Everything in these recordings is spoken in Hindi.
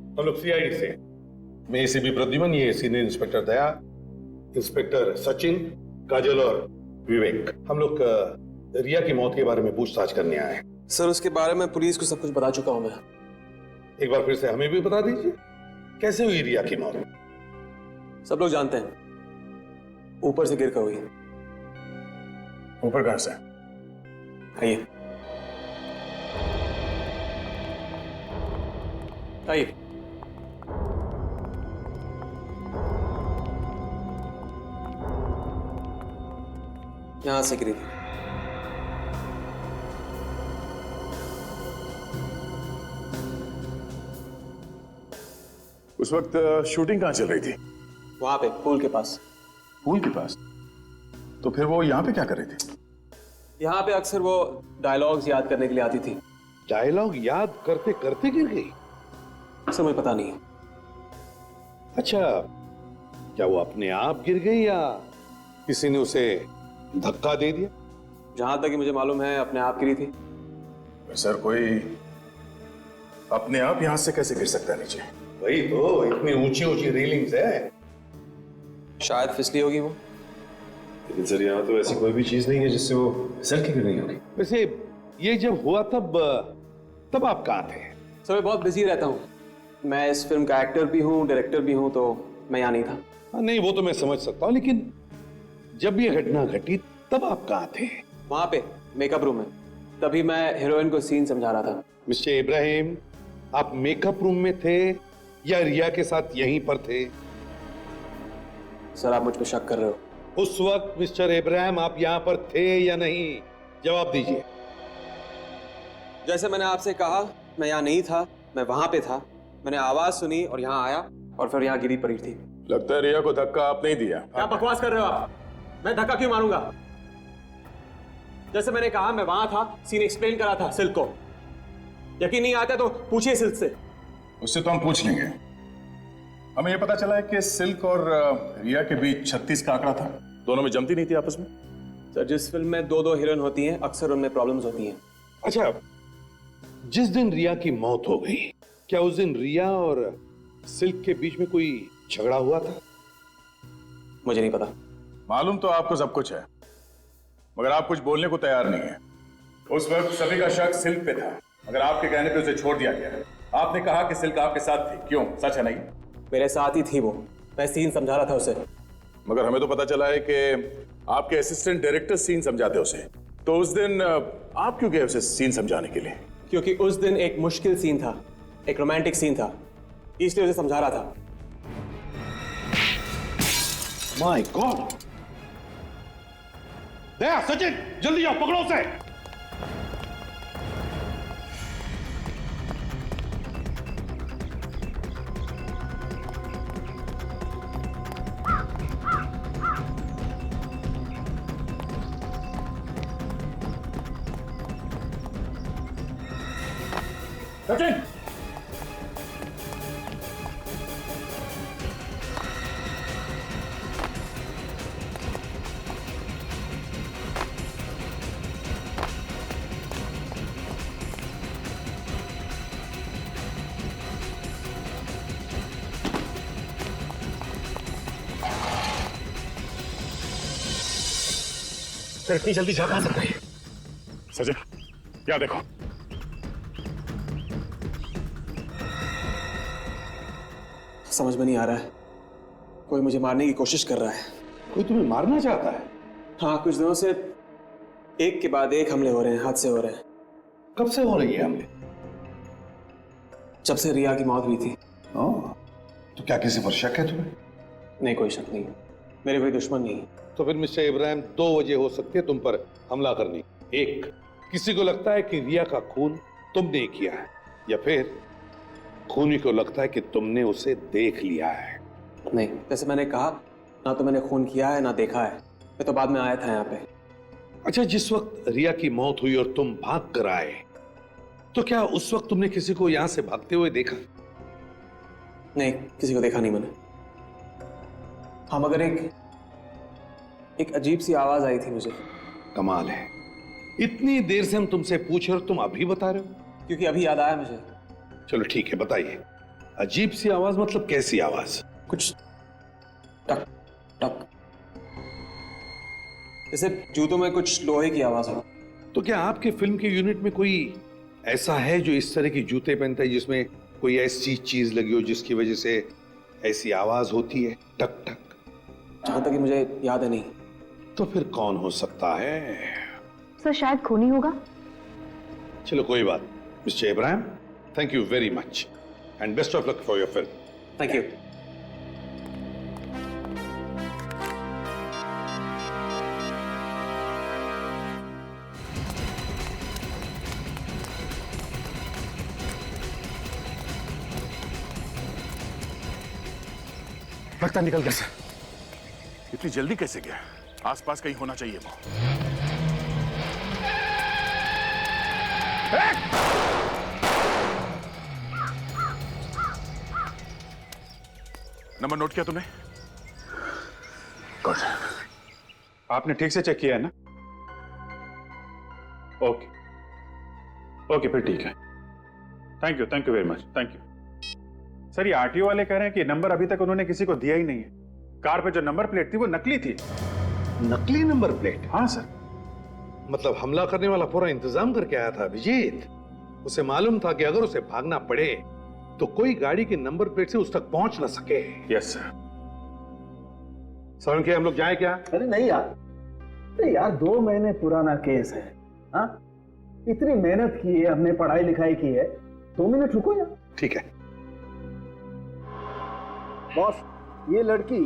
हम लोग सीआईडी से। मैं एसीपी प्रद्युमन, ये सीनियर इंस्पेक्टर दया, इंस्पेक्टर सचिन, काजल और विवेक। हम लोग रिया की मौत के बारे में पूछताछ करने आए हैं। सर, उसके बारे में पुलिस को सब कुछ बता चुका हूं मैं। एक बार फिर से हमें भी बता दीजिए, कैसे हुई रिया की मौत? सब लोग जानते हैं, ऊपर से गिर कर हुई। ऊपर कहां से? आइए आइए। यहां से गिरी थी। उस वक्त शूटिंग कहां चल रही थी? वहां पे पुल के पास। पूल के पास? तो फिर वो यहां पे क्या कर रही थी? यहाँ पे अक्सर वो डायलॉग्स याद करने के लिए आती थी। डायलॉग याद करते करते गिर गई? सर मुझे पता नहीं। अच्छा, क्या वो अपने आप गिर गई या किसी ने उसे धक्का दे दिया? जहां तक कि मुझे मालूम है अपने आप गिरी थी। सर, कोई अपने आप यहां से कैसे गिर सकता है नीचे? वही तो, इतनी ऊंची ऊंची रेलिंग्स है। शायद फिसली होगी वो। लेकिन सर, यहाँ तो ऐसी कोई भी चीज नहीं है जिससे वो फिसल के गिर गई होगी। वैसे ये जब हुआ तब आप कहाँ थे? सर मैं बहुत बिजी रहता हूँ। मैं इस फिल्म का एक्टर भी हूँ, डायरेक्टर भी हूँ, तो मैं यहाँ नहीं था। हाँ, नहीं वो तो मैं समझ सकता हूँ, लेकिन जब ये घटना घटी तब आप कहाँ थे? वहां पे मेकअप रूम में। तभी मैं हीरोइन को सीन समझा रहा था। मिस्टर इब्राहिम, आप मेकअप रूम में थे या रिया के साथ यहीं पर थे? सर आप मुझ पर शक कर रहे हो? उस वक्त मिस्टर इब्राहिम आप यहाँ पर थे या नहीं? जवाब दीजिए। जैसे मैंने आपसे कहा, मैं यहाँ नहीं था, मैं वहां पे था। मैंने आवाज सुनी और यहाँ आया और फिर यहाँ गिरी पड़ी थी। लगता है रिया को धक्का आप नहीं दिया। क्या बकवास कर रहे हो आप? मैं धक्का क्यों मारूंगा? जैसे मैंने कहा मैं वहां था, सीन एक्सप्लेन करा था सिल्क को। यकीन नहीं आता तो पूछिए सिल्क से। उससे तो हम पूछ लेंगे। हमें यह पता चला है कि सिल्क और रिया के बीच 36 का आंकड़ा था। दोनों में जमती नहीं थी आपस में। सर जिस फिल्म में दो हीरोइन होती हैं, अक्सर उनमें प्रॉब्लम्स होती हैं। अच्छा, जिस दिन रिया की मौत हो गई, क्या उस दिन रिया और सिल्क के बीच में कोई झगड़ा हुआ था? मुझे नहीं पता। मालूम तो आपको सब कुछ है, मगर आप कुछ बोलने को तैयार नहीं है। उस वक्त सभी का शक सिल्क पे था, मगर आपके कहने पे उसे छोड़ दिया गया। आपने कहा कि सिल्क आपके साथ थी, क्यों? सच है नहीं? मेरे साथ ही थी वो, मैं सीन समझा रहा था उसे। मगर हमें तो पता चला है कि आपके असिस्टेंट डायरेक्टर सीन समझाते उसे। तो उस दिन आप क्यों गए उसे सीन समझाने के लिए? क्योंकि उस दिन एक मुश्किल सीन था, एक रोमांटिक सीन था, इसलिए उसे समझा रहा था। My God! दया, सचिन, जल्दी जाओ, पकड़ो उसे। सचिन! सर, इतनी जल्दी जा कहां सकते हैं? सचिन, क्या देखो? समझ में नहीं आ रहा है। कोई मुझे मारने की कोशिश कर रहा है। कोई तुम्हें मारना चाहता है? हाँ, कुछ दिनों से एक के बाद एक हमले हो रहे हैं, हादसे हो रहे हैं। कब से हो रही है हमले? जब से रिया की मौत हुई थी। तो क्या किसी पर शक है तुम्हें? नहीं, कोई शक नहीं, मेरे कोई दुश्मन नहीं। तो फिर मिस्टर इब्राहिम, दो वजह हो सकती है तुम पर हमला करनी। एक, किसी को लगता है कि रिया का खून तुमने किया है, या फिर खूनी को लगता है कि तुमने उसे देख लिया है। नहीं, जैसे मैंने कहा, ना तो मैंने खून किया है ना देखा है। मैं तो बाद में आया था यहाँ पे। अच्छा, जिस वक्त रिया की मौत हुई और तुम भाग कर आए, तो क्या उस वक्त तुमने किसी को यहां से भागते हुए देखा? नहीं, किसी को देखा नहीं मैंने। हाँ, मगर एक अजीब सी आवाज आई थी मुझे। कमाल है, इतनी देर से हम तुमसे पूछ रहे हो, तुम अभी बता रहे हो? क्योंकि अभी याद आया मुझे। चलो ठीक है, बताइए अजीब सी आवाज मतलब कैसी आवाज? कुछ टक टक, जैसे जूतों में कुछ लोहे की आवाज हो। तो क्या आपके फिल्म के यूनिट में कोई ऐसा है जो इस तरह की जूते पहनता है जिसमें कोई ऐसी चीज लगी हो जिसकी वजह से ऐसी आवाज होती है, टक टक? जहां तक कि मुझे याद है नहीं। तो फिर कौन हो सकता है? सर शायद खूनी होगा। चलो कोई बात। Mister Ibrahim, thank you very much and best of luck for your film. Thank you. लगता निकल गया सर। इतनी जल्दी कैसे गया? आसपास कहीं होना चाहिए वो। नंबर नोट किया तुमने? गुड। आपने ठीक से चेक किया है ना? ओके ओके, फिर ठीक है। Thank you very much, thank you. Sir ये आरटीओ वाले कह रहे हैं कि नंबर अभी तक उन्होंने किसी को दिया ही नहीं है। कार पे जो नंबर प्लेट थी वो नकली थी। नकली नंबर प्लेट? हाँ सर। मतलब हमला करने वाला पूरा इंतजाम करके आया था अभिजीत। उसे मालूम था कि अगर उसे भागना पड़े तो कोई गाड़ी के नंबर प्लेट से उस तक पहुंच ना सके। Yes sir. सोलंकी, हम लोग जाए क्या? अरे नहीं यार, अरे यार 2 महीने पुराना केस है। हाँ, इतनी मेहनत की है, हमने पढ़ाई लिखाई की है, 2 मिनट रुको यार। ठीक है। बॉस, ये लड़की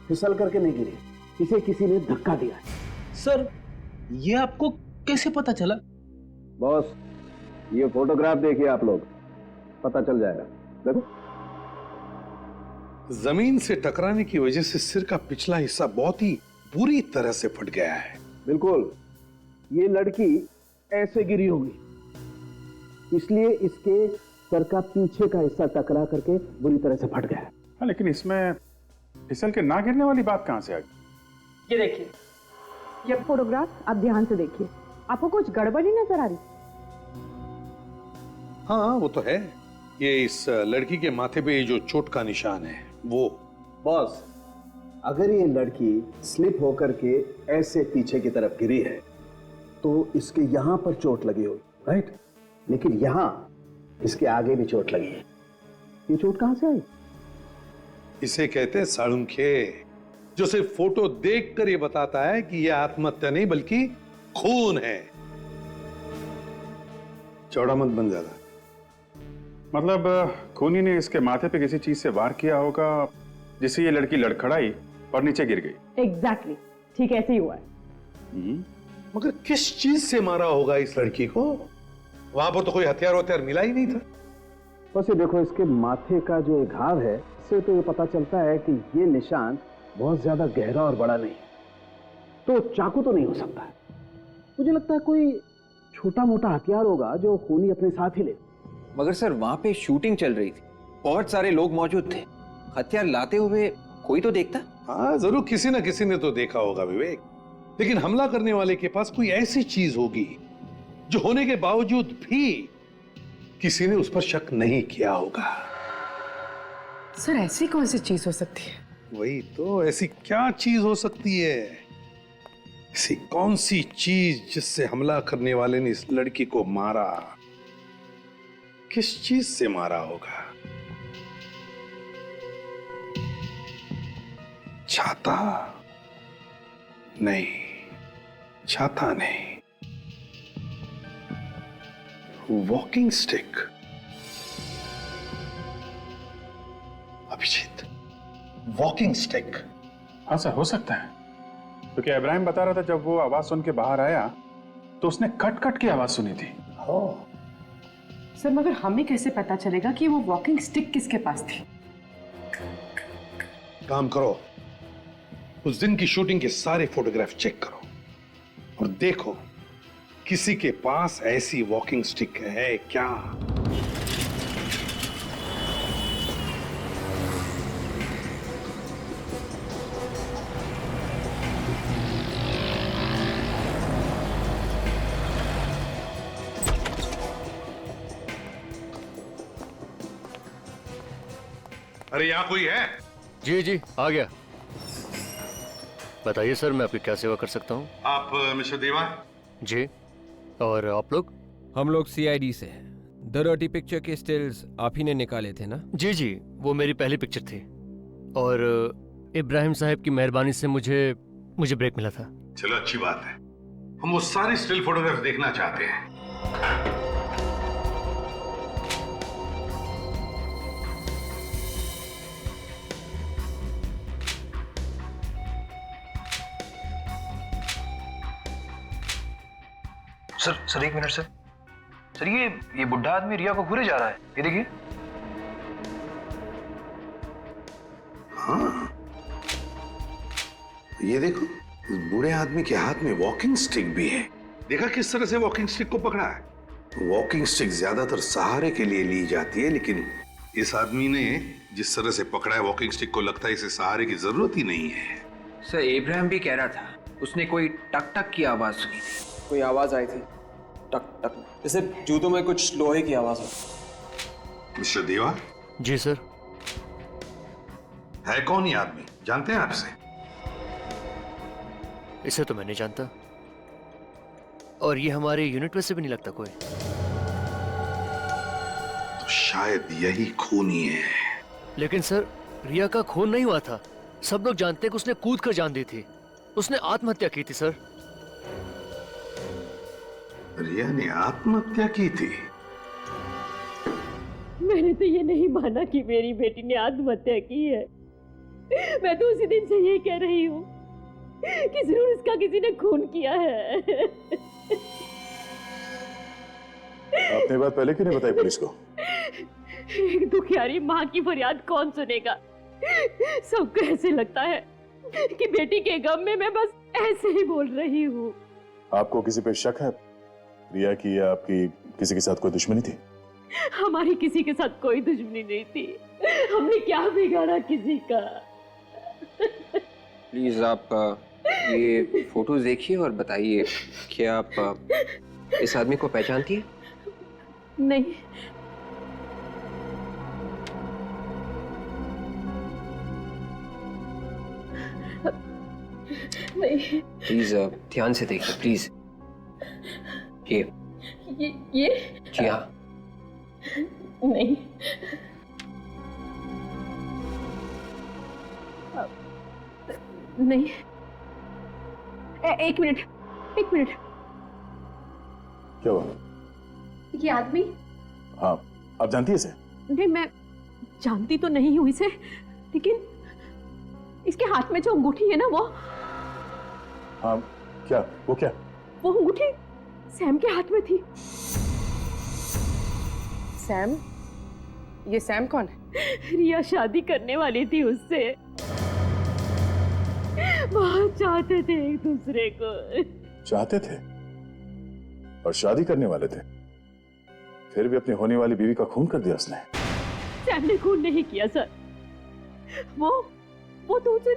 फिसल करके नहीं गिरी, इसे किसी ने धक्का दिया है। सर ये आपको कैसे पता चला? बॉस, ये फोटोग्राफ देखिए आप लोग, पता चल जाएगा। देखो, जमीन से टकराने की वजह से सिर का पिछला हिस्सा बहुत ही बुरी तरह से फट गया है। बिल्कुल, ये लड़की ऐसे गिरी होगी, इसलिए इसके सर का पीछे का हिस्सा टकरा करके बुरी तरह से फट गया है। हाँ, लेकिन इसमें फिसल के ना गिरने वाली बात कहां से आ गई? ये देखिए, ये फोटोग्राफ आप ध्यान से देखिए, आपको कुछ गड़बड़ ही नजर आ रही? हाँ वो तो है। ये इस लड़की के माथे पे जो चोट का निशान है वो। बॉस, अगर ये लड़की स्लिप होकर के ऐसे पीछे की तरफ गिरी है तो इसके यहां पर चोट लगी होगी, राइट? लेकिन यहां इसके आगे भी चोट लगी है। ये चोट कहां से आई? इसे कहते हैं सालुंखे, जो सिर्फ फोटो देखकर ये बताता है कि यह आत्महत्या नहीं बल्कि खून है। चौड़ा मत बन ज्यादा। मतलब खूनी ने इसके माथे पे किसी चीज से वार किया होगा जिससे ये लड़की लड़खड़ाई और नीचे गिर गई। एग्जैक्टली, ठीक ऐसे ही हुआ है। मगर किस चीज से मारा होगा इस लड़की को? वहां पर तो कोई हथियार मिला ही नहीं था। बस ये देखो, इसके माथे का जो घाव है, इससे तो ये पता चलता है कि ये निशान बहुत ज्यादा गहरा और बड़ा नहीं, तो चाकू तो नहीं हो सकता है। मुझे लगता है कोई छोटा मोटा हथियार होगा जो खूनी अपने साथ ही ले। मगर सर वहां पे शूटिंग चल रही थी, बहुत सारे लोग मौजूद थे, हथियार लाते हुए कोई तो देखता। हाँ जरूर किसी ना किसी ने तो देखा होगा विवेक, लेकिन हमला करने वाले के पास कोई ऐसी चीज होगी जो होने के बावजूद भी किसी ने उस पर शक नहीं किया होगा। सर ऐसी कौन सी चीज हो सकती है? वही तो, ऐसी क्या चीज हो सकती है? ऐसी कौन सी चीज जिससे हमला करने वाले ने इस लड़की को मारा? किस चीज से मारा होगा? छाता नहीं, छाता नहीं, walking stick. Abhijit, walking stick. हाँ सर, हो सकता है, क्योंकि इब्राहिम बता रहा था जब वो आवाज सुन के बाहर आया तो उसने कट कट की आवाज सुनी थी। सर मगर हमें कैसे पता चलेगा कि वो वॉकिंग स्टिक किसके पास थी? काम करो, उस दिन की शूटिंग के सारे फोटोग्राफ चेक करो और देखो किसी के पास ऐसी वॉकिंग स्टिक है क्या। अरे यहाँ कोई है? जी जी आ गया। बताइए सर, मैं आपकी क्या सेवा कर सकता हूँ? आप मिस्टर देवा? जी। और आप लोग? हम लोग सीआईडी से हैं। द डर्टी पिक्चर के स्टिल्स आप ही ने निकाले थे ना? जी जी, वो मेरी पहली पिक्चर थी और इब्राहिम साहब की मेहरबानी से मुझे ब्रेक मिला था। चलो अच्छी बात है, हम वो सारी स्टिल फोटोग्राफ देखना चाहते हैं। सर एक मिनट सर। सर ये बुढ़ा आदमी रिया को घूरे जा रहा है, ये देखिए। हाँ, ये देखो, इस बूढ़े आदमी के हाथ में वॉकिंग स्टिक भी है। देखा किस तरह से वॉकिंग स्टिक को पकड़ा है? वॉकिंग स्टिक ज्यादातर सहारे के लिए ली जाती है, लेकिन इस आदमी ने जिस तरह से पकड़ा है वॉकिंग स्टिक को, लगता है इसे सहारे की जरूरत ही नहीं है। सर इब्राहिम भी कह रहा था, उसने कोई टक टक की आवाज सुनी थी। कोई आवाज आई थी, टक टक, जैसे जूतों में कुछ लोहे की आवाज हो। मिस्टर देवा? जी सर। है कौन ये आदमी, जानते हैं आपसे? इसे तो मैं नहीं जानता, और ये हमारे यूनिट में से भी नहीं लगता कोई। तो शायद यही खूनी है। लेकिन सर, रिया का खून नहीं हुआ था। सब लोग जानते हैं कि उसने कूद कर जान दी थी। उसने आत्महत्या की थी सर। रिया ने आत्महत्या की थी? मैंने तो ये नहीं माना कि मेरी बेटी ने आत्महत्या की है। मैं तो उसी दिन से ये कह रही हूँ कि जरूर इसका किसी ने खून किया है। आपने बात पहले क्यों नहीं बताई पुलिस को? एक दुखियारी माँ की फरियाद कौन सुनेगा? सबको ऐसे लगता है कि बेटी के गम में मैं बस ऐसे ही बोल रही हूँ। आपको किसी पे शक है रिया की, या आपकी किसी के साथ कोई दुश्मनी थी? हमारी किसी के साथ कोई दुश्मनी नहीं थी। हमने क्या बिगाड़ा किसी का? प्लीज आप ये फोटोज देखिए और बताइए, क्या आप इस आदमी को पहचानती है? नहीं। नहीं। प्लीज ध्यान से देखिए प्लीज। ये जी हाँ। नहीं। नहीं। एक मिनट। क्या हुआ? ये आदमी? हाँ, आप जानती है इसे? नहीं, मैं जानती तो नहीं हूँ इसे, लेकिन इसके हाथ में जो अंगूठी है ना, वो। हाँ, क्या? वो क्या? वो अंगूठी सैम के हाथ में थी। सैम? ये सैम कौन है? रिया शादी करने वाली थी उससे। बहुत चाहते थे एक दूसरे को। चाहते थे और शादी करने वाले थे, फिर भी अपनी होने वाली बीवी का खून कर दिया उसने। सैम ने खून नहीं किया सर। वो तो उस दिन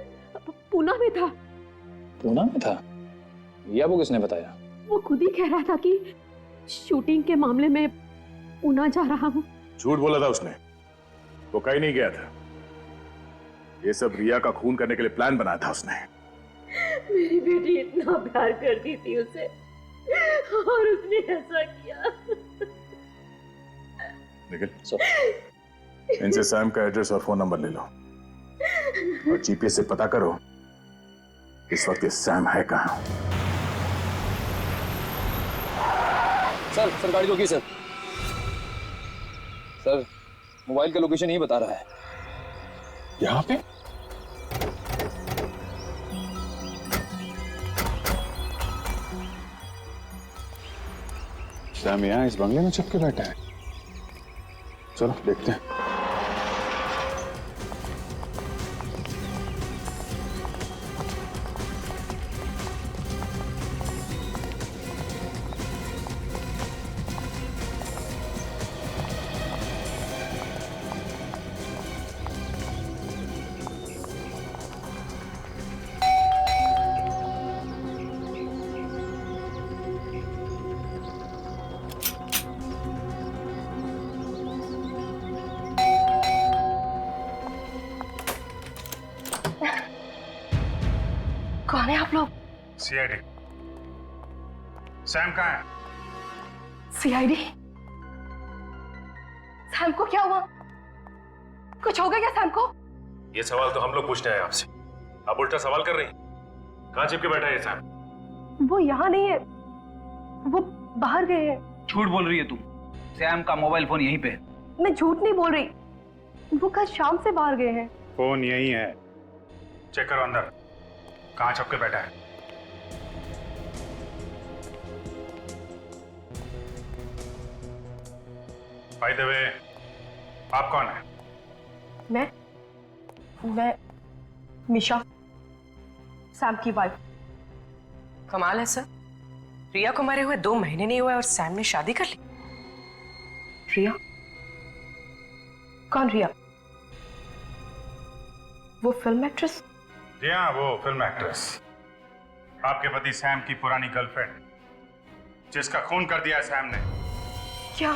पूना में था। पूना में था? या वो किसने बताया? वो खुद ही कह रहा था कि शूटिंग के मामले में पूना जा रहा हूँ। झूठ बोला था उसने, वो कहीं नहीं गया था। ये सब रिया का खून करने के लिए प्लान बनाया था उसने। मेरी बेटी इतना प्यार करती थी उसे, और उसने ऐसा किया। निखिल, इनसे सैम का एड्रेस और फोन नंबर ले लो और जीपीएस से पता करो इस वक्त ये सैम है कहां। सर गाड़ी रोकी सर। सर मोबाइल का लोकेशन ही बता रहा है। यहां पे? सैम यहां इस बंगले में छुप के बैठा है। चलो देखते हैं। कौन है आप लोग? सीआईडी। सैम कहाँ है? सीआईडी? सैम को क्या हुआ? कुछ हो गया क्या सैम को? ये सवाल तो हम लोग पूछने आए आपसे, आप उल्टा सवाल कर रही हैं। कहाँ चिपके बैठा है ये सैम? वो यहाँ नहीं है, वो बाहर गए हैं। झूठ बोल रही है तुम। सैम का मोबाइल फोन यहीं पे है। मैं झूठ नहीं बोल रही, वो कल शाम से बाहर गए हैं। फोन यही है, चेक करो अंदर कहाँ चिपके बैठा है। बाय द वे, आप कौन है? मैं मिशा, सैम की वाइफ। कमाल है सर, रिया को मरे हुए 2 महीने नहीं हुए और सैम ने शादी कर ली। रिया? कौन रिया? वो फिल्म एक्ट्रेस? जी हाँ, वो फिल्म एक्ट्रेस, आपके पति सैम की पुरानी गर्लफ्रेंड, जिसका खून कर दिया है सैम ने। क्या?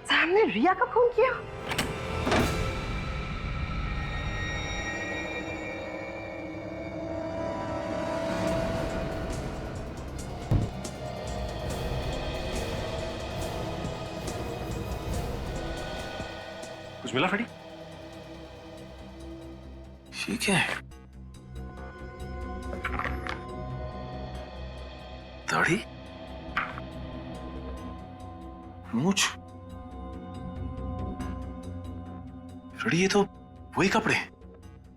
सैम ने रिया का खून किया? कुछ मिला फ्रेडी? ये क्या है? दाढ़ी, मूंछ। फ्रेडी, ये तो वही कपड़े हैं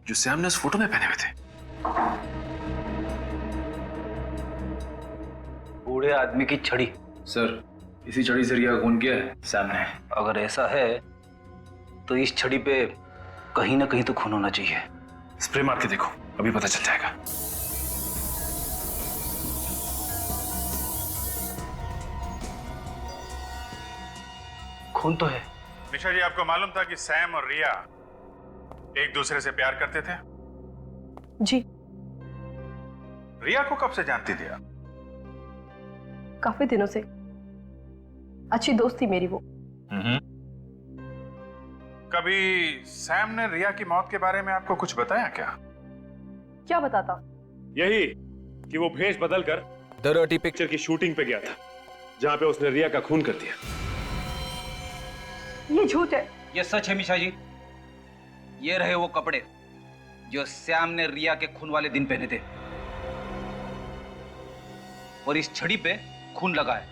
जो सैम ने उस फोटो में पहने हुए थे। बूढ़े आदमी की छड़ी। सर, इसी छड़ी से रिया खून किया है सैम ने। अगर ऐसा है तो इस छड़ी पे कहीं ना कहीं तो खून होना चाहिए। स्प्रे मार के देखो, अभी पता चल जाएगा। खून तो है। निशा जी, आपको मालूम था कि सैम और रिया एक दूसरे से प्यार करते थे? जी। रिया को कब से जानती थी आप? काफी दिनों से, अच्छी दोस्त थी मेरी वो। कभी सैम ने रिया की मौत के बारे में आपको कुछ बताया क्या? क्या बताता? यही कि वो भेष बदलकर द डर्टी पिक्चर की शूटिंग पे गया था, जहां पे उसने रिया का खून कर दिया। ये झूठ है। ये सच है मिशा जी। ये रहे वो कपड़े जो सैम ने रिया के खून वाले दिन पहने थे, और इस छड़ी पे खून लगा है,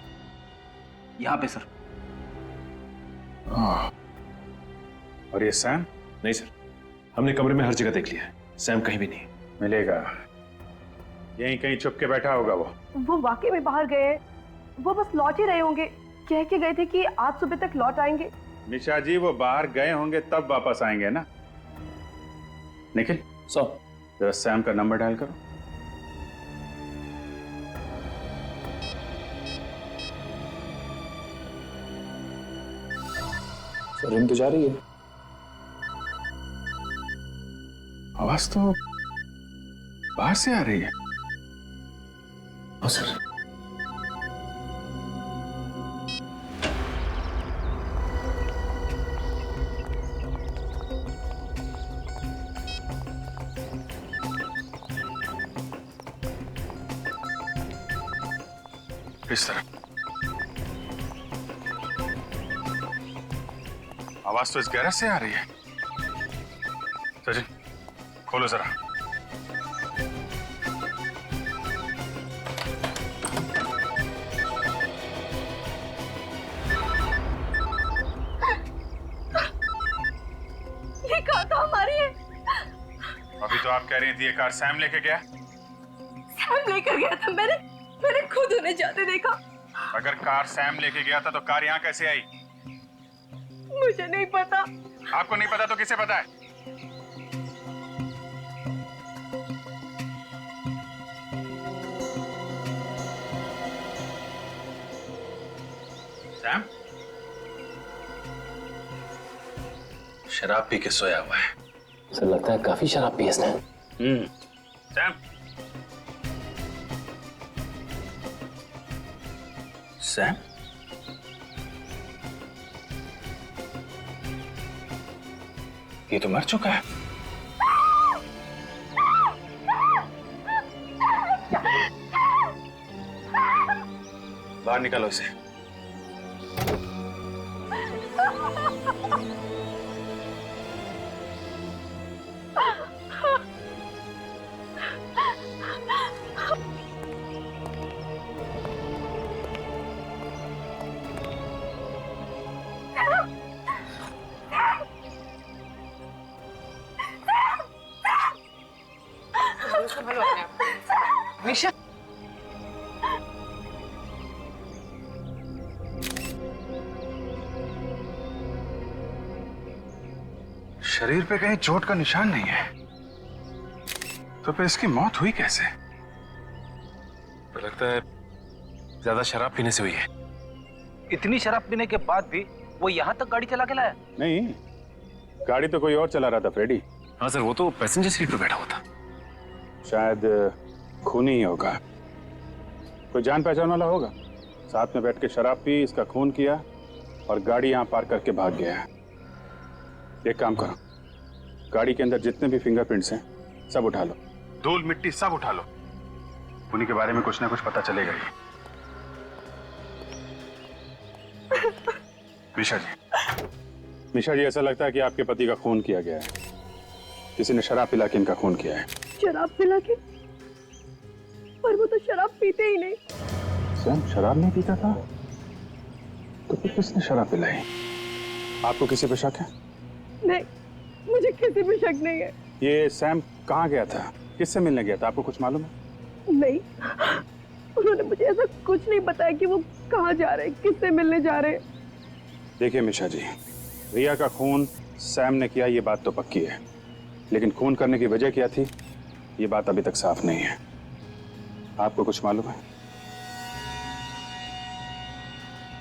यहां पे सर। और ये सैम? नहीं सर, हमने कमरे में हर जगह देख लिया है, सैम कहीं भी नहीं मिलेगा। यहीं कहीं छुप के बैठा होगा वो वाकई में बाहर गए हैं। वो बस लौट ही रहे होंगे, कह के गए थे कि आज सुबह तक लौट आएंगे। निशा जी, वो बाहर गए होंगे तब वापस आएंगे ना। निखिल, जरा सैम का नंबर डायल करो। सर, रिंग तो जा रही है। आवाज तो बाहर से आ रही है। हाँ सर। इस तरफ आवाज तो इस गैरेज से आ रही है। सचिन, खोलो जरा। ये कार तो हमारी है। अभी तो आप कह रही थी ये कार सैम लेके गया। सैम लेकर गया था, मैंने खुद उन्हें जाते देखा। अगर कार सैम लेके गया था तो कार यहाँ कैसे आई? मुझे नहीं पता। आपको नहीं पता तो किसे पता है? सैम शराब पी के सोया हुआ है। सर, लगता है काफी शराब पी इसने। सैम, सैम, ये तो मर चुका है। बाहर निकालो इसे। मिशा, शरीर पे कहीं चोट का निशान नहीं है, तो फिर इसकी मौत हुई कैसे? तो लगता है ज्यादा शराब पीने से हुई है। इतनी शराब पीने के बाद भी वो यहाँ तक गाड़ी चला के लाया? नहीं, गाड़ी तो कोई और चला रहा था फ्रेडी। हाँ सर, वो तो पैसेंजर सीट पे बैठा हुआ था। शायद खूनी ही होगा, कोई जान पहचान वाला होगा। साथ में बैठ के शराब पी, इसका खून किया और गाड़ी यहाँ पार्क करके भाग गया है। एक काम करो, गाड़ी के अंदर जितने भी फिंगरप्रिंट्स हैं सब उठा लो, धूल मिट्टी सब उठा लो, उन्हीं के बारे में कुछ ना कुछ पता चलेगा ही। मिशा जी, ऐसा लगता है कि आपके पति का खून किया गया है। किसी ने शराब पिला के इनका खून किया है। शराब पिला के? पर वो तो शराब पीते ही नहीं। सैम शराब नहीं पीता था? तो फिर किसने शराब पिलाई? आपको किसी पे शक है? नहीं, मुझे किसी पे शक नहीं है। ये सैम कहाँ गया था, किससे मिलने गया था, आपको कुछ मालूम है? नहीं, उन्होंने मुझे ऐसा कुछ नहीं बताया कि वो कहाँ जा रहे हैं, किससे मिलने जा रहे हैं। देखिए मिशा जी, रिया का खून सैम ने किया, ये बात तो पक्की है, लेकिन खून करने की वजह क्या थी, ये बात अभी तक साफ नहीं है। आपको कुछ मालूम है?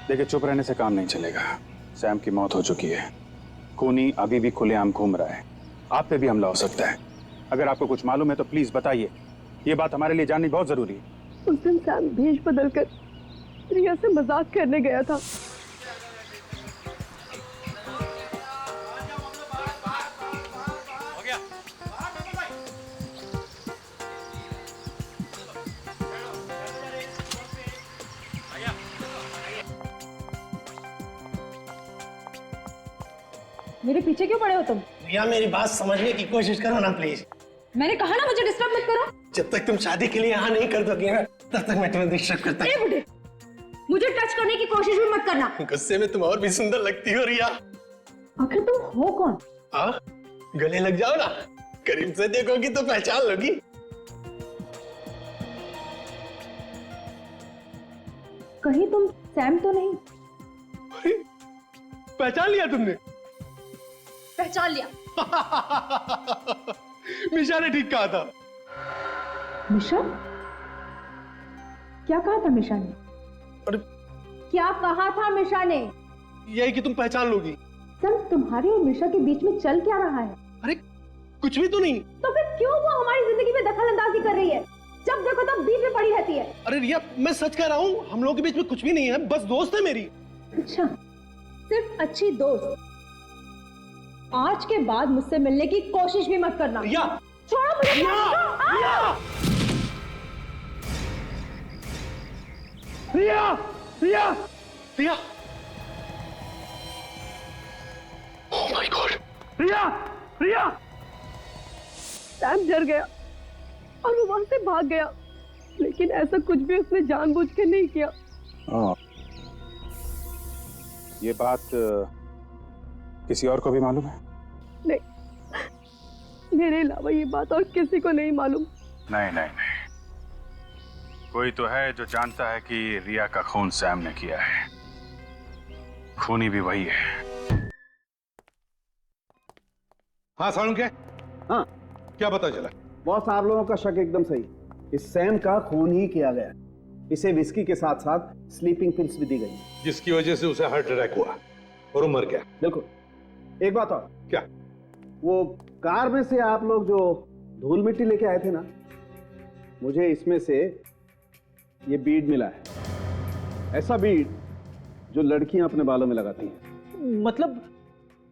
देखिए, चुप रहने से काम नहीं चलेगा। सैम की मौत हो चुकी है, खूनी अभी भी खुलेआम घूम रहा है, आप पे भी हमला हो सकता है। अगर आपको कुछ मालूम है तो प्लीज बताइए, ये बात हमारे लिए जाननी बहुत जरूरी है। उस दिन सैम भेष बदलकर रिया से मजाक करने गया था। मेरे पीछे क्यों पड़े हो तुम? रिया, मेरी बात समझने की कोशिश करो ना प्लीज। मैंने कहा ना मुझे डिस्टर्ब मत करो। जब तक तुम शादी के लिए यहाँ नहीं कर दोगे ना, तब तक मैं तुम्हें डिस्टर्ब करता ए बुढ़े, मुझे टच करने की कोशिश भी मत करना। गुस्से में तुम और भी सुंदर लगती हो रिया। आखिर तुम हो कौन? हाँ, गले लग जाओ ना, करीब से देखोगी तो पहचान लोगी। कहीं तुम सैम तो नहीं? पहचान लिया तुमने? पहचान लिया। मिशा ने ठीक कहा था। मिशा? क्या कहा था मिशा ने? क्या कहा था मिशा ने? यही कि तुम पहचान लोगी। सर, तुम्हारे और मिशा के बीच में चल क्या रहा है? अरे कुछ भी तो नहीं। तो फिर क्यों वो हमारी जिंदगी में दखल अंदाजी कर रही है? जब देखो तब बीच में पड़ी रहती है। अरे रिया, मैं सच कह रहा हूँ, हम लोगों के बीच में कुछ भी नहीं है, बस दोस्त है मेरी। अच्छा, सिर्फ अच्छी दोस्त। आज के बाद मुझसे मिलने की कोशिश भी मत करना। रिया, छोड़ो मुझे। Riya, Riya, Riya, Riya, oh my God, Riya, Riya. Sam डर गया और वो वहां से भाग गया, लेकिन ऐसा कुछ भी उसने जानबूझ के नहीं किया। ये बात किसी और को भी मालूम है? नहीं, मेरे अलावा ये बात और किसी को नहीं मालूम। नहीं नहीं नहीं, कोई तो है जो जानता है कि रिया का खून सैम ने किया है। खूनी भी वही है। हाँ सालू, क्या? हाँ, क्या पता चला? बॉस, आप लोगों का शक एकदम सही। इस सैम का खून ही किया गया। इसे विस्की के साथ साथ स्लीपिंग पिल्स भी दी गई, जिसकी वजह से उसे हार्ट अटैक हुआ और वो मर गया। बिल्कुल। एक बात और। क्या? वो कार में से आप लोग जो धूल मिट्टी लेके आए थे ना, मुझे इसमें से ये बीड मिला है। ऐसा बीड जो लड़कियां अपने बालों में लगाती हैं। मतलब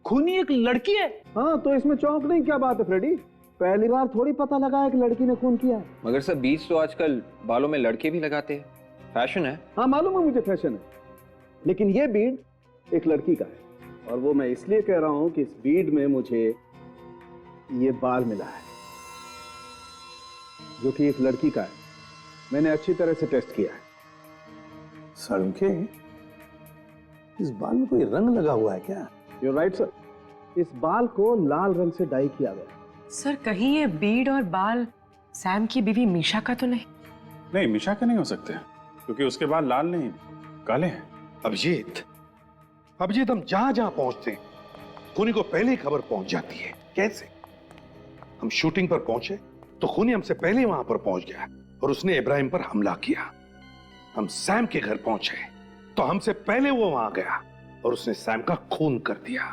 खूनी एक लड़की है? हाँ, तो इसमें चौंकने की क्या बात है फ्रेडी? पहली बार थोड़ी पता लगा है कि लड़की ने खून किया है। मगर सर, बीज तो आजकल बालों में लड़के भी लगाते हैं। फैशन है। हाँ मालूम है मुझे फैशन है, लेकिन ये बीड एक लड़की का है, और वो मैं इसलिए कह रहा हूं कि इस बीड में मुझे ये बाल मिला है जो कि एक लड़की का है। मैंने अच्छी तरह से टेस्ट किया है। सड़के, इस बाल में कोई रंग लगा हुआ है क्या? You're right, sir. इस बाल को लाल रंग से डाई किया गया। सर कहीं ये बीड और बाल सैम की बीवी मीशा का तो नहीं? नहीं, मीशा के नहीं हो सकते, क्योंकि उसके बाल लाल नहीं काले हैं। अभिजीत, हम जहां जहां पहुंचते हैं खूनी को पहले ही खबर पहुंच जाती है। कैसे? हम शूटिंग पर पहुंचे तो खूनी हमसे पहले वहां पर पहुंच गया और उसने इब्राहिम पर हमला किया। हम सैम के घर पहुंचे तो हमसे पहले वो वहां गया और उसने सैम का खून कर दिया।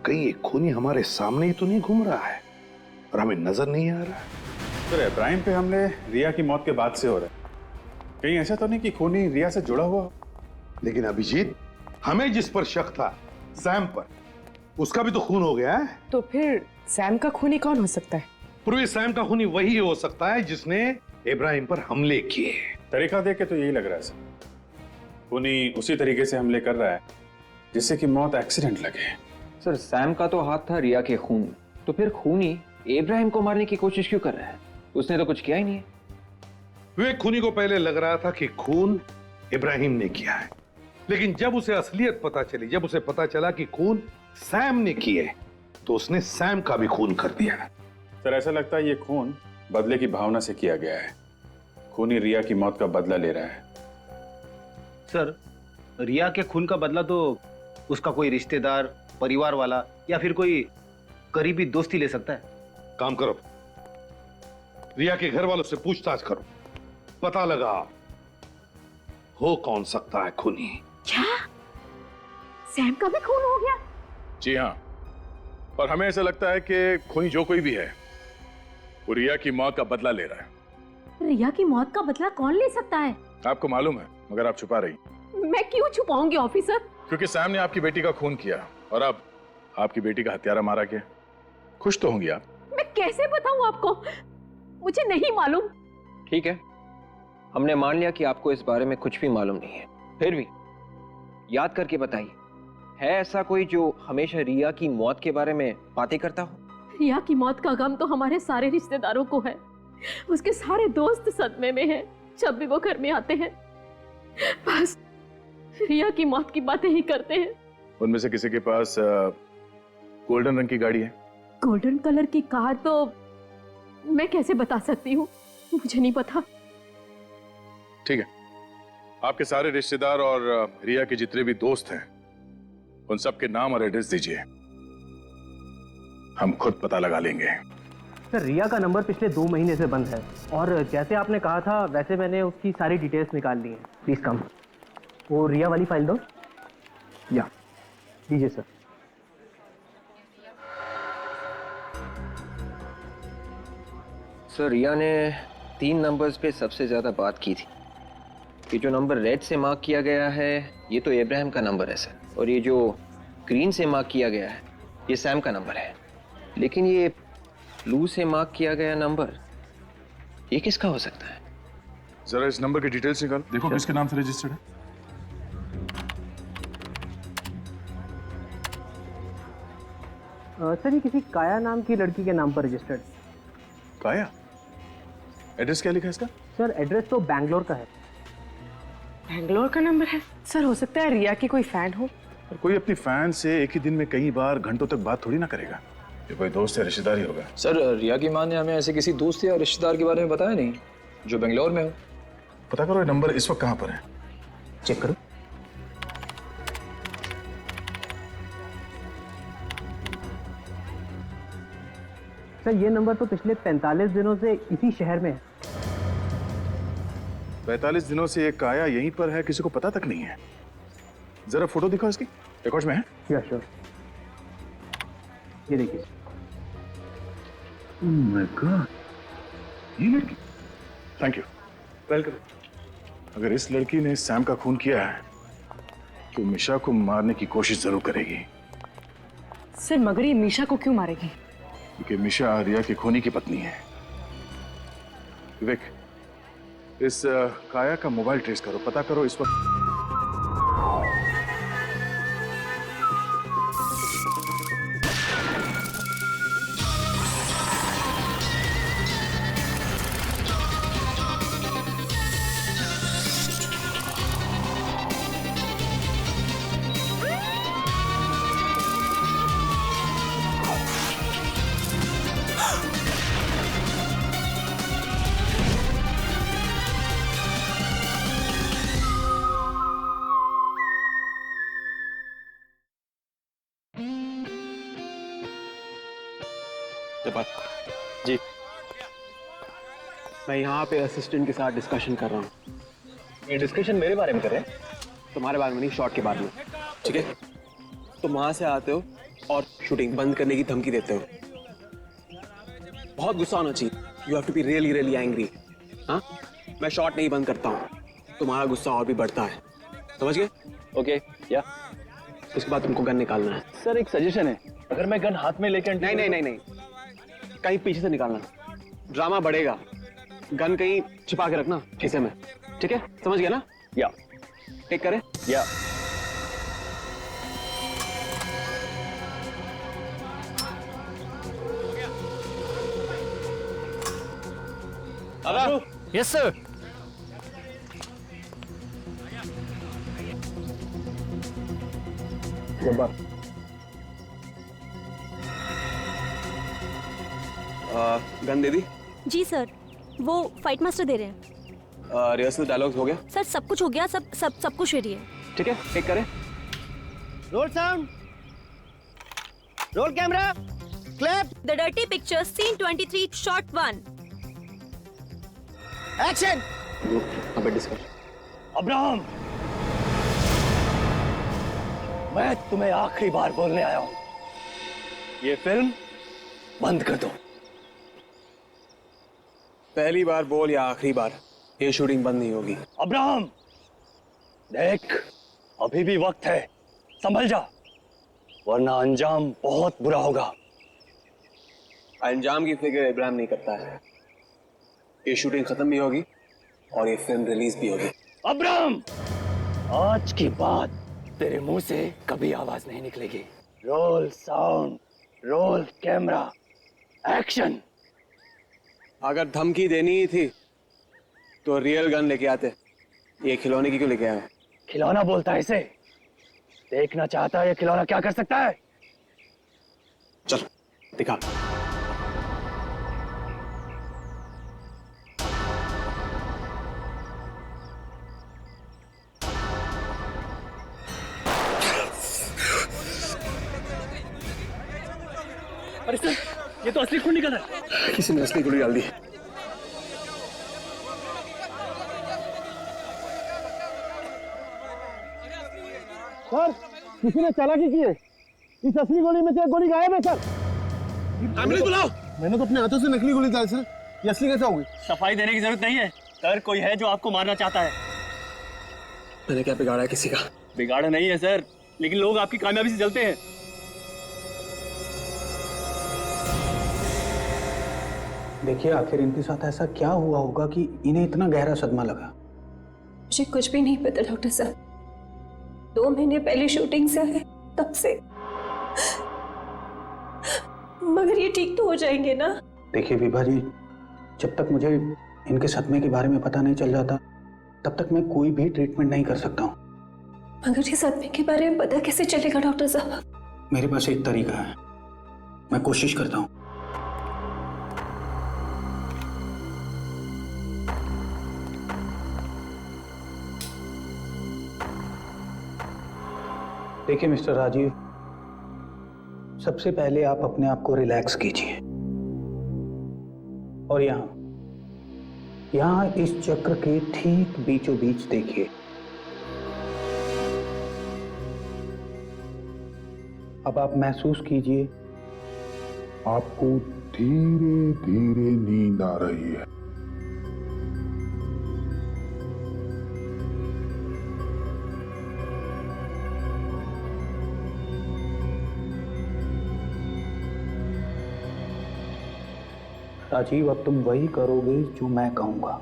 कहीं ये खूनी हमारे सामने ही तो नहीं घूम रहा है और हमें नजर नहीं आ रहा है? सर, इब्राहिम पे हमले रिया की मौत के बाद से हो रहे हैं। कहीं ऐसा तो नहीं कि खूनी रिया से जुड़ा हुआ? लेकिन अभिजीत, हमें जिस पर शक था सैम पर, उसका भी तो खून हो गया है। तो फिर सैम का खूनी कौन हो सकता है? पूर्वी सैम का खूनी वही हो सकता है जिसने इब्राहिम पर हमले किए। तरीका देख के तो यही लग रहा है सर। खूनी उसी तरीके से हमले कर रहा है जिससे कि मौत एक्सीडेंट लगे। सर, सैम का तो हाथ था रिया के खून में, तो फिर खूनी इब्राहिम को मारने की कोशिश क्यों कर रहा है? उसने तो कुछ किया ही नहीं है। विवेक, खूनी को पहले लग रहा था कि खून इब्राहिम ने किया है, लेकिन जब उसे असलियत पता चली, जब उसे पता चला कि खून सैम ने किए, तो उसने सैम का भी खून कर दिया। सर, ऐसा लगता है ये खून बदले की भावना से किया गया है। खूनी रिया की मौत का बदला ले रहा है। सर, रिया के खून का बदला तो उसका कोई रिश्तेदार, परिवार वाला या फिर कोई करीबी दोस्त ही ले सकता है। काम करो, रिया के घर वालों से पूछताछ करो, पता लगा हो कौन सकता है खूनी। क्या सैम का भी खून हो गया? जी हाँ, और हमें ऐसा लगता है कि खूनी जो कोई भी है वो रिया की मौत का बदला ले रहा है। रिया की मौत का बदला कौन ले सकता है? आपको मालूम है, मगर आप छुपा रही। मैं क्यों छुपाऊंगी ऑफिसर? क्योंकि सैम ने आपकी बेटी का खून किया और अब आपकी बेटी का हत्यारा मारा गया। खुश तो होंगी आप। मैं कैसे बताऊं आपको, मुझे नहीं मालूम। ठीक है, हमने मान लिया कि आपको इस बारे में कुछ भी मालूम नहीं है। फिर भी याद करके बताइए, है ऐसा कोई जो हमेशा रिया की मौत के बारे में बातें करता हो? रिया की मौत का गम तो हमारे सारे रिश्तेदारों को है। उसके सारे दोस्त सदमे में हैं। जब भी वो घर में आते हैं बस रिया की मौत की बातें ही करते हैं। उनमें से किसी के पास गोल्डन रंग की गाड़ी है? गोल्डन कलर की कार तो मैं कैसे बता सकती हूँ, मुझे नहीं पता। ठीक है, आपके सारे रिश्तेदार और रिया के जितने भी दोस्त हैं उन सबके नाम और एड्रेस दीजिए, हम खुद पता लगा लेंगे। सर, रिया का नंबर पिछले 2 महीने से बंद है और जैसे आपने कहा था वैसे मैंने उसकी सारी डिटेल्स निकाल ली हैं। Please come. वो रिया वाली फाइल दो। या दीजिए सर। सर, रिया ने 3 नंबर्स पे सबसे ज्यादा बात की थी। ये जो नंबर रेड से मार्क किया गया है ये तो इब्राहिम का नंबर है सर, और ये जो ग्रीन से मार्क किया गया है ये सैम का नंबर है। लेकिन ये ब्लू से मार्क किया गया नंबर ये किसका हो सकता है? जरा इस नंबर की डिटेल्स निकाल, देखो किसके नाम से रजिस्टर्ड है। सर, ये किसी काया नाम की लड़की के नाम पर रजिस्टर्ड। काया? एड्रेस क्या लिखा है इसका? सर, एड्रेस तो बैंगलोर का है। बैंगलोर का नंबर है? सर, हो सकता है रिया की कोई फैन हो। और कोई अपनी फैन से एक ही दिन में कई बार घंटों तक बात थोड़ी ना करेगा। ये कोई दोस्त या रिश्तेदार ही होगा। सर, रिया की मां ने हमें ऐसे किसी दोस्त या रिश्तेदार के बारे में बताया नहीं जो बेंगलोर में हो। पता करो ये नंबर इस वक्त कहां पर है। चेक करो। सर, ये नंबर तो पिछले 45 दिनों से इसी शहर में है। 45 दिनों से ये काया यहीं पर है, किसी को पता तक नहीं है। जरा फोटो दिखाओ इसकी, रिकॉर्ड्स में है? या श्योर, ये देखिए। ओह माय गॉड, ये लड़की। Thank you, welcome. अगर इस लड़की ने सैम का खून किया है तो मीशा को मारने की कोशिश जरूर करेगी। सर, मगर ये मीशा को क्यों मारेगी? क्योंकि मीशा रिया की खूनी की पत्नी है। विवेक, इस काया का मोबाइल ट्रेस करो, पता करो इस वक्त। जी, मैं यहाँ पे असिस्टेंट के साथ डिस्कशन कर रहा हूँ। ये डिस्कशन मेरे बारे में कर रहे हैं? तुम्हारे बारे में नहीं, शॉट के बारे में। ठीक है, तुम वहां से आते हो और शूटिंग बंद करने की धमकी देते हो। बहुत गुस्सा होना चाहिए। You have to be really really angry. हाँ, मैं शॉट नहीं बंद करता हूँ, तुम्हारा गुस्सा और भी बढ़ता है। समझ गए? ओके, या उसके बाद तुमको गन निकालना है। सर एक सजेशन है, अगर मैं गन हाथ में लेकर नहीं नहीं नहीं नहीं, कहीं पीछे से निकालना, ड्रामा बढ़ेगा। गन कहीं छिपा के रखना खीसे में, ठीक है? समझ गया ना? या टेक करे? या यस सर। जब्बार, गन दे दी? जी सर, वो फाइट मास्टर दे रहे हैं। रिहर्सल डायलॉग्स हो गया? सर सब कुछ हो गया, सब कुछ रेडी है। ठीक है, टेक करे। Roll sound, roll camera, clap. The dirty picture, scene 23, shot 1। Action. अबे डिस्कस। अब्राहम, मैं तुम्हें आखिरी बार बोलने आया हूं, ये फिल्म बंद कर दो। पहली बार बोल या आखिरी बार, ये शूटिंग बंद नहीं होगी। अब्राहम देख, अभी भी वक्त है, संभल जा, वरना अंजाम बहुत बुरा होगा। अंजाम की फिक्र इब्राहिम नहीं करता है। ये शूटिंग खत्म भी होगी और ये फिल्म रिलीज भी होगी। अब्राहम, आज के बाद तेरे मुंह से कभी आवाज नहीं निकलेगी। Role sound, roll camera, action. अगर धमकी देनी ही थी तो रियल गन लेके आते, ये खिलौने की क्यों लेके आए? खिलौना बोलता है इसे? देखना चाहता है ये खिलौना क्या कर सकता है? चल दिखा। अरे सर, ये तो असली खून निकल रहा है। किसी ने असली गोली डाल दी। सर, किसी ने चालाकी की है। इस असली गोली में से एक गोली गायब है सर। एम्बुलेंस बुलाओ। मैंने तो अपने हाथों से नकली गोली डाली सर, ये असली कैसे होगी? सफाई देने की जरूरत नहीं है सर, कोई है जो आपको मारना चाहता है। मैंने क्या बिगाड़ा है किसी का? बिगाड़ा नहीं है सर, लेकिन लोग आपकी कामयाबी से जलते हैं। देखिए, आखिर इनके साथ ऐसा क्या हुआ होगा कि इन्हें इतना गहरा सदमा लगा? मुझे कुछ भी नहीं पता डॉक्टर साहब। 2 महीने पहले शूटिंग से आए, तब से। मगर ये ठीक तो हो जाएंगे ना? देखिए विभा जी, जब तक मुझे इनके सदमे के बारे में पता नहीं चल जाता, तब तक मैं कोई भी ट्रीटमेंट नहीं कर सकता हूँ। मगर ये सदमे के बारे में पता कैसे चलेगा डॉक्टर साहब? मेरे पास एक तरीका है, मैं कोशिश करता हूँ। देखिए मिस्टर राजीव, सबसे पहले आप अपने आप को रिलैक्स कीजिए और यहाँ इस चक्र के ठीक बीचों बीच देखिए। अब आप महसूस कीजिए आपको धीरे धीरे नींद आ रही है। राजीव, अब तुम वही करोगे जो मैं कहूंगा।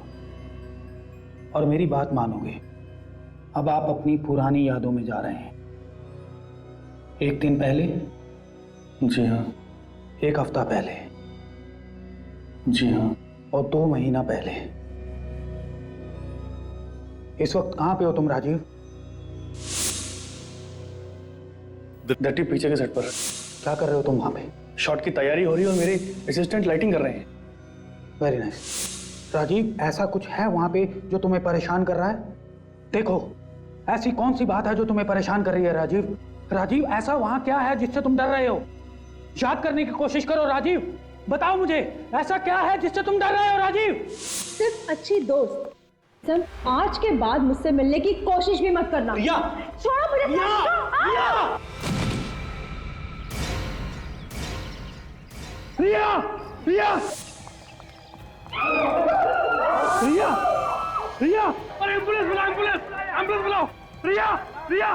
और मेरी बात मानोगे। अब आप अपनी पुरानी यादों में जा रहे हैं। एक दिन पहले, जी हाँ, एक हफ्ता पहले, जी हाँ, और 2 महीना पहले। इस वक्त कहां पे हो तुम राजीव? डर्टी पिक्चर के सेट पर। क्या कर रहे हो तुम वहां पे? शॉट की तैयारी हो रही है और मेरे असिस्टेंट लाइटिंग कर रहे हैं। Very nice. राजीव, ऐसा कुछ है वहां पे जो तुम्हें परेशान कर रहा है? देखो, ऐसी कौन सी बात है जो तुम्हें परेशान कर रही है राजीव? राजीव, ऐसा वहां क्या है जिससे तुम डर रहे हो? याद करने की कोशिश करो राजीव, बताओ मुझे, ऐसा क्या है जिससे तुम डर रहे हो राजीव? सिर्फ अच्छी दोस्त। सर, आज के बाद मुझसे मिलने की कोशिश भी मत करना। रिया! छोड़ो मुझे। रिया! रिया! रिया! रिया! रिया! अरे एम्बुलेंस बुलाओ, एम्बुलेंस बुलाओ! रिया! रिया!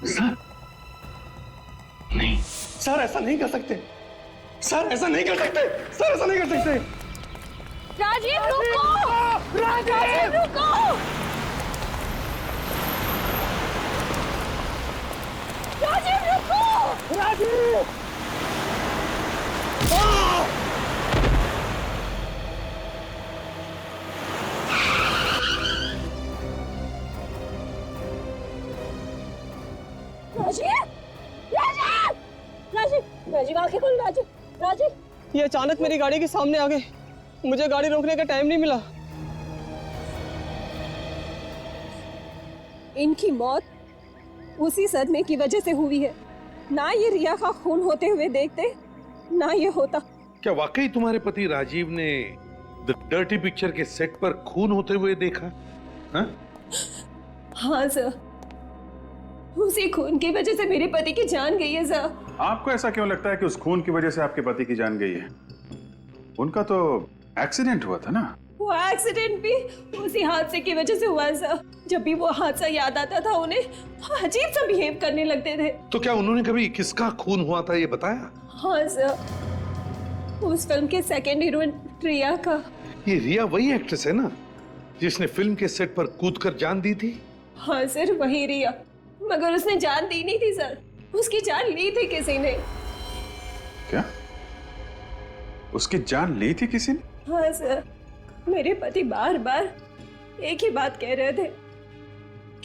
सर, नहीं सर, ऐसा नहीं कर सकते। सर, ऐसा नहीं कर सकते। सर, ऐसा नहीं कर सकते। राजीव रुको! राजीव रुको! राजीव रुको! राजीव! राजीव! राजीव! राजीव! राजीव, आंखें खोल। राजीव! राजीव! ये अचानक मेरी गाड़ी के सामने आ गए, मुझे गाड़ी रोकने का टाइम नहीं मिला। इनकी मौत उसी सदमे की वजह से हुई है। ना ये रिया का खून होते हुए देखते, ना ये होता। क्या वाकई तुम्हारे पति राजीव ने द डर्टी पिक्चर के सेट पर खून होते हुए देखा? हाँ सर, उसी खून की वजह से मेरे पति की जान गई है सर। आपको ऐसा क्यों लगता है कि उस खून की वजह से आपके पति की जान गई है? उनका तो एक्सीडेंट हुआ था ना। वो एक्सीडेंट भी उसी हादसे की वजह से हुआ है सर। जब भी वो हादसा याद आता था उन्हें अजीब सा बिहेव करने लगते थे। तो क्या उन्होंने कभी किसका खून हुआ था ये बताया? हाँ सर, उस फिल्म के सेकंड हीरोइन रिया का। ये रिया वही एक्ट्रेस है ना जिसने फिल्म के सेट पर कूदकर जान दी थी? हाँ सर, वही रिया, मगर उसने जान दी नहीं थी सर, उसकी जान ली थी किसी ने। क्या? उसकी जान ली थी किसी ने? हाँ सर, मेरे पति बार बार एक ही बात कह रहे थे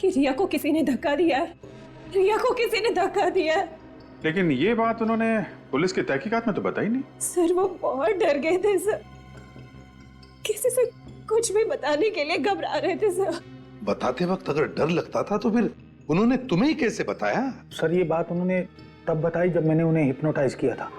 कि रिया को किसी ने धक्का दिया है, रिया को किसी ने धक्का दिया है। लेकिन ये बात उन्होंने पुलिस की तहकीकात में तो बताई नहीं। सर, वो बहुत डर गए थे सर, किसी से कुछ भी बताने के लिए घबरा रहे थे सर। बताते वक्त अगर डर लगता था तो फिर उन्होंने तुम्हें कैसे बताया? सर, ये बात उन्होंने तब बताई जब मैंने उन्हें हिप्नोटाइज किया था।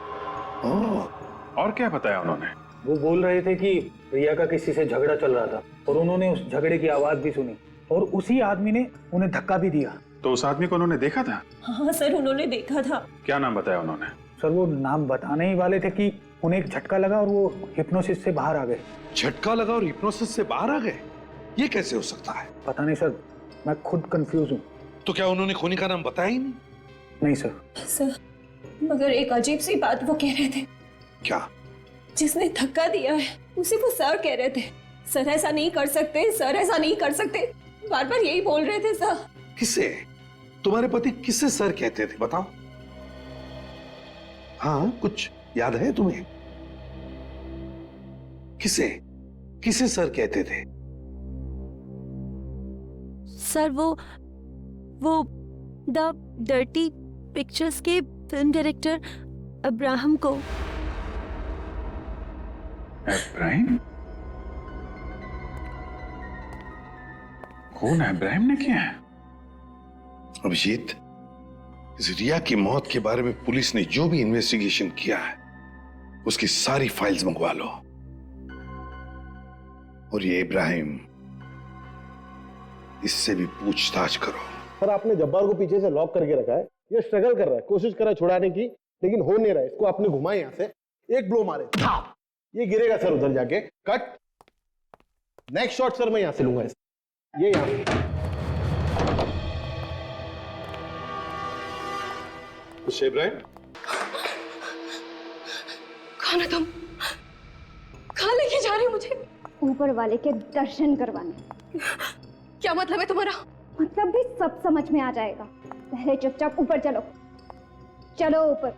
और क्या बताया उन्होंने? वो बोल रहे थे कि रिया का किसी से झगड़ा चल रहा था और उन्होंने उस झगड़े की आवाज भी सुनी और उसी आदमी ने उन्हें धक्का भी दिया। तो उस आदमी को उन्होंने देखा था? हाँ सर, उन्होंने देखा था। क्या नाम बताया उन्होंने? सर, वो नाम बताने ही वाले थे कि उन्हें एक झटका लगा और वो हिप्नोसिस से बाहर आ गए। झटका लगा और हिप्नोसिस से बाहर आ गए? ये कैसे हो सकता है? पता नहीं सर, मैं खुद कंफ्यूज हूँ। तो क्या उन्होंने खूनी का नाम बताया ही नहीं? नहीं सर। सर, मगर एक अजीब सी बात वो कह रहे थे। क्या? जिसने धक्का दिया है उसे वो सर कह रहे थे। सर, ऐसा नहीं कर सकते, सर ऐसा नहीं कर सकते, बार बार यही बोल रहे थे सर। किसे? तुम्हारे पति किसे सर कहते थे बताओ? हाँ, कुछ याद है तुम्हें? किसे किसे सर कहते थे? सर, वो द डर्टी पिक्चर्स के फिल्म डायरेक्टर अब्राहम को। इब्राहिम? कौन है? इब्राहिम ने किया है? अभिजीत, इस रिया की मौत के बारे में पुलिस ने जो भी इन्वेस्टिगेशन किया है उसकी सारी फाइल्स मंगवा लो। और ये इब्राहिम, इससे भी पूछताछ करो। सर, आपने जब्बार को पीछे से लॉक करके रखा है। ये स्ट्रगल कर रहा है, कोशिश कर रहा है छुड़ाने की, लेकिन हो नहीं रहा है। इसको आपने घुमाए यहां से, एक ब्लो मारे, ये गिरेगा सर उधर जाके। कट। नेक्स्ट शॉट सर मैं यहां से लूंगा इसे। ये यहां से। मिस्टर इब्राहिम, कौन है तुम? कहाँ लेके जा रही हो मुझे? ऊपर वाले के दर्शन करवाने। क्या मतलब है तुम्हारा? मतलब भी सब समझ में आ जाएगा। पहले चुपचाप ऊपर चलो। चलो ऊपर।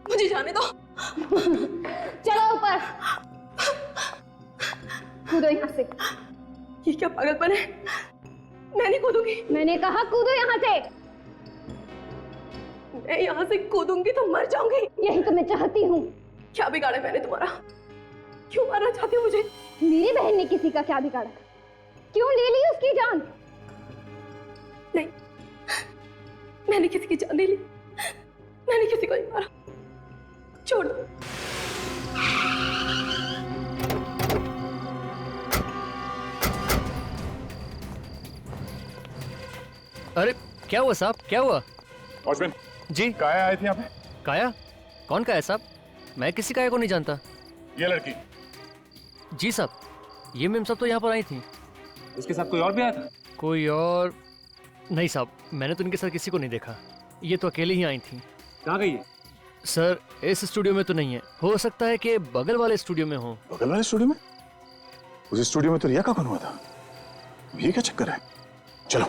मुझे जाने दो। चलो ऊपर। कूदो यहाँ से। ये क्या पागलपन है? मैं नहीं कूदूंगी। मैंने कहा कूदो यहाँ से। मैं यहाँ से कूदूंगी तो मर जाऊंगी। यही तो मैं चाहती हूँ। क्या बिगाड़ा मैंने तुम्हारा? क्यों मारना चाहती हो मुझे? मेरी बहन ने किसी का क्या बिगाड़ा? क्यों ले ली उसकी जान? नहीं, मैंने किसी की जान नहीं ली। मैंने किसी को नहीं मारा। छोड़ दो। अरे क्या हुआ साहब, क्या हुआ? वॉचमैन जी। काया आए थे यहाँ पे? काया? कौन काया साहब? मैं किसी काया को नहीं जानता। ये लड़की? जी साहब, ये मैम सब तो यहाँ पर आई थी। उसके साथ कोई और भी आया था? कोई और नहीं साहब, मैंने तो इनके साथ किसी को नहीं देखा। ये तो अकेले ही आई थी। कहाँ गई है? सर इस स्टूडियो में तो नहीं है, हो सकता है कि बगल वाले स्टूडियो में हो। बगल वाले स्टूडियो में? उस स्टूडियो में तो रिया का खून हुआ था। ये क्या चक्कर है? चलो।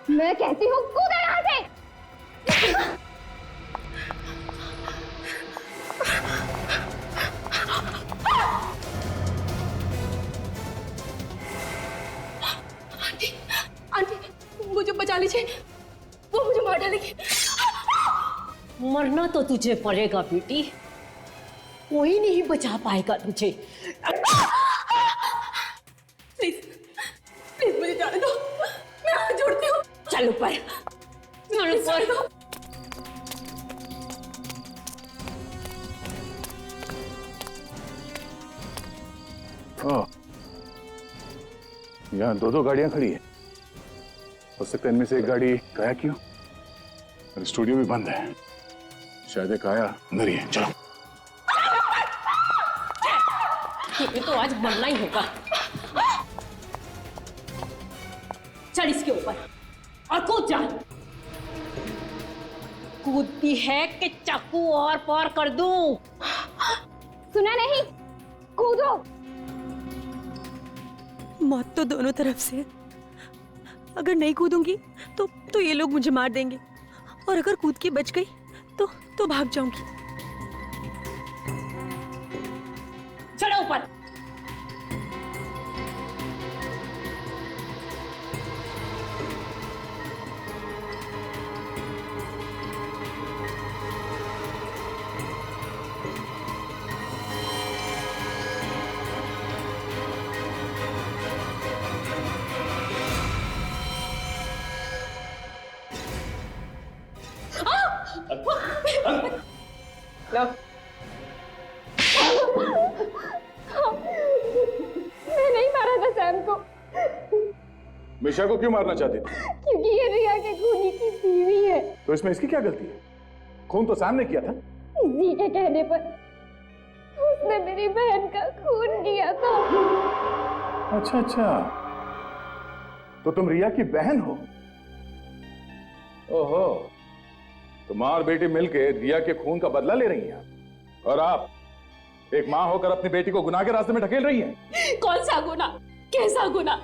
मैं कहती हूँ कूदो यहाँ से। आंटी, मुझे बचा लीजिए। वो मुझे मार डालेगी। मरना तो तुझे पड़ेगा बेटी, कोई नहीं बचा पाएगा तुझे। प्लीज, प्लीज मुझे जाने दो। मैं हाथ जोड़ती हूँ। चल ऊपर, चल ऊपर। यहाँ दो गाड़ियां खड़ी है। हो सकता है इनमें से एक गाड़ी काया की हो और स्टूडियो भी बंद है। शायद ये काया अंदर ही है। चलो। ये तो आज मरना ही होगा। चढ़ इसके ऊपर और कूद जा। कूदती है कि चाकू और पार कर दूं? सुना नहीं? कूदो। मौत तो दोनों तरफ से है। अगर नहीं कूदूंगी तो ये लोग मुझे मार देंगे, और अगर कूद के बच गई तो भाग जाऊंगी। चढ़ो ऊपर। लो। मैं नहीं मारा था सैम को। मिशा को क्यों मारना चाहती थी? क्योंकि ये रिया के खूनी की बीवी है। तो इसमें इसकी क्या गलती है? खून तो सैम ने किया था। इसी के कहने पर उसने मेरी बहन का खून किया था। अच्छा अच्छा, तो तुम रिया की बहन हो? ओहो, तो माँ और बेटी मिलके रिया के खून का बदला ले रही हैं, और आप एक माँ होकर अपनी बेटी को गुनाह के रास्ते में ढकेल रही हैं। कौन सा गुनाह? कैसा गुनाह?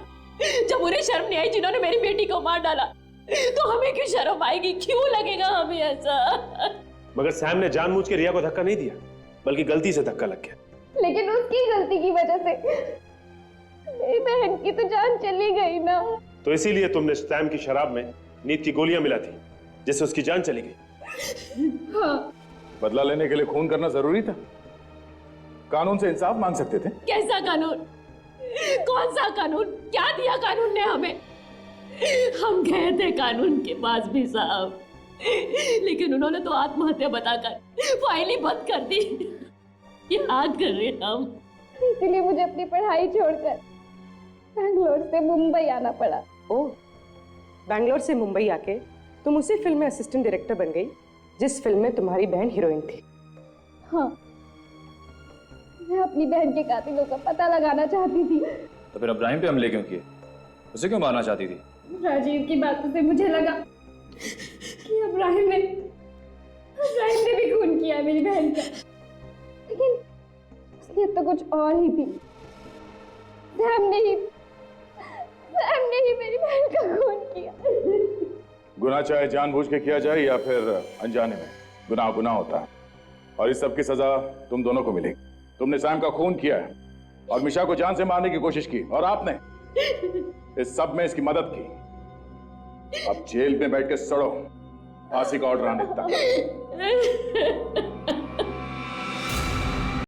जब उन्हें शर्म नहीं आई जिन्होंने मेरी बेटी को मार डाला, तो हमें क्यों शर्म आएगी? क्यों लगेगा हमें ऐसा? मगर सैम ने जानबूझ के रिया को धक्का नहीं दिया, बल्कि गलती से धक्का लग गया। लेकिन उसकी गलती की वजह से मेरी बहन की तो जान चली गई ना। तो इसीलिए तुमने सैम की शराब में नींद की गोलियां मिला थी, जिससे उसकी जान चली गई। हाँ। बदला लेने के लिए खून करना जरूरी था? कानून से इंसाफ मांग सकते थे। कैसा कानून? कौन सा कानून? क्या दिया कानून ने हमें? हम गए थे कानून के पास भी साहब, लेकिन उन्होंने तो आत्महत्या बताकर फाइल ही बंद कर दी। क्या कर रहे हम? इसलिए मुझे अपनी पढ़ाई छोड़कर बैंगलोर से मुंबई आना पड़ा। ओह, बैंगलोर से मुंबई आके तुम उसी फिल्म में असिस्टेंट डायरेक्टर बन गई जिस फिल्म में तुम्हारी बहन हीरोइन थी। हाँ, मैं अपनी बहन के कातिलों का पता लगाना चाहती थी। तो फिर इब्राहिम पे हमले क्यों किए? उसे क्यों मारना चाहती थी? राजीव की बातों से मुझे लगा इब्राहिम ने भी खून किया मेरी बहन का। लेकिन असलियत तो कुछ और ही थी। सैम ने ही मेरी बहन का खून किया। गुनाह चाहे जानबूझ के किया जाए या फिर अनजाने में, गुनाह गुनाह होता है और इस सब की सजा तुम दोनों को मिलेगी। तुमने सैम का खून किया है और मिशा को जान से मारने की कोशिश की और आपने इस सब में इसकी मदद की। अब जेल में बैठ के सड़ो, फांसी का ऑर्डर आने तक।